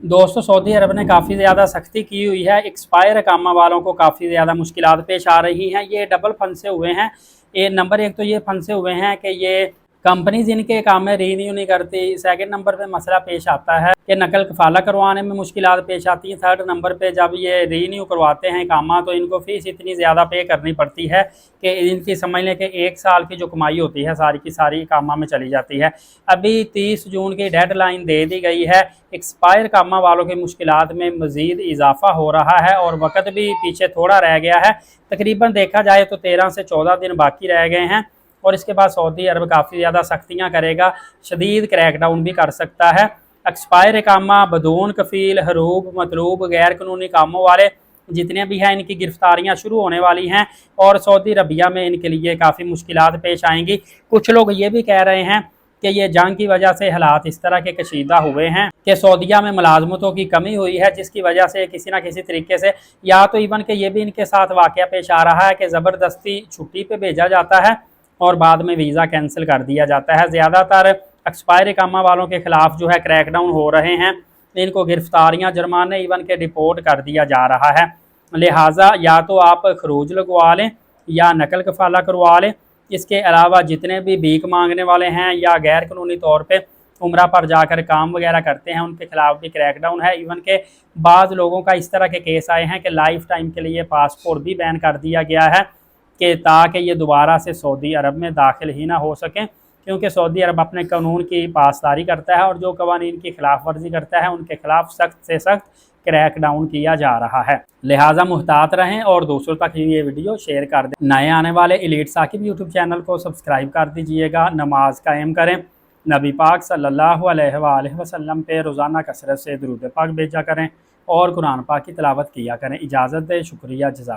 दोस्तों, सऊदी अरब ने काफ़ी ज़्यादा सख्ती की हुई है। एक्सपायर अकामा वालों को काफ़ी ज़्यादा मुश्किलात पेश आ रही हैं। ये डबल फंसे हुए हैं। ये नंबर एक तो ये फंसे हुए हैं कि ये कंपनीज इनके काम में रीन्यू नहीं करती। सेकंड नंबर पे मसला पेश आता है कि नकल कफाला करवाने में मुश्किलात पेश आती हैं। थर्ड नंबर पे जब ये रीन्यू करवाते हैं कामा तो इनको फ़ीस इतनी ज़्यादा पे करनी पड़ती है कि इनकी समझ लें कि 1 साल की जो कमाई होती है सारी की सारी कामा में चली जाती है। अभी 30 जून की डेडलाइन दे दी गई है। एक्सपायर कामा वालों की मुश्किलात में मज़ीद इजाफा हो रहा है और वक़्त भी पीछे थोड़ा रह गया है। तकरीबन देखा जाए तो 13 से 14 दिन बाकी रह गए हैं और इसके बाद सऊदी अरब काफ़ी ज़्यादा सख्तियाँ करेगा, शदीद क्रैकडाउन भी कर सकता है। एक्सपायर कामा, बदून कफ़ील, हरूब, मतलूब, गैर कानूनी कामों वाले जितने भी हैं इनकी गिरफ्तारियां शुरू होने वाली हैं और सऊदी अरबिया में इनके लिए काफ़ी मुश्किलात पेश आएंगी। कुछ लोग ये भी कह रहे हैं कि ये जंग की वजह से हालात इस तरह के कशीदा हुए हैं कि सऊदीया में मुलाजमतों की कमी हुई है, जिसकी वजह से किसी ना किसी तरीके से या तो इवन के ये भी इनके साथ वाक़या पेश आ रहा है कि ज़बरदस्ती छुट्टी पे भेजा जाता है और बाद में वीज़ा कैंसिल कर दिया जाता है। ज़्यादातर एक्सपायर इकामा वालों के ख़िलाफ़ जो है क्रैकडाउन हो रहे हैं, इनको गिरफ्तारियाँ, जुर्माने इवन के डिपोर्ट कर दिया जा रहा है। लिहाजा या तो आप खरूज लगवा लें या नकल कफाला करवा लें। इसके अलावा जितने भी भीख मांगने वाले हैं या गैर कानूनी तौर पे उम्रा पर जाकर काम वगैरह करते हैं उनके खिलाफ भी क्रैकडाउन है। इवन के बाद लोगों का इस तरह के केस आए हैं कि लाइफ टाइम के लिए पासपोर्ट भी बैन कर दिया गया है कि ताकि ये दोबारा से सऊदी अरब में दाखिल ही ना हो सकें, क्योंकि सऊदी अरब अपने कानून की पासदारी करता है और जो कवानीन की खिलाफ वर्जी करता है उनके खिलाफ सख्त से सख्त क्रैक डाउन किया जा रहा है। लिहाजा मुहतात रहें और दूसरों तक ये वीडियो शेयर कर दें। नए आने वाले एलीट साकिब यूट्यूब चैनल को सब्सक्राइब कर दीजिएगा। नमाज कायम करें। नबी पाक सल्लल्लाहु अलैहि वसल्लम पे रोज़ाना कसरत से दुरूद पाक भेजा करें और कुरान पाक की तिलावत किया करें। इजाज़त दें। शुक्रिया। जज़ाक।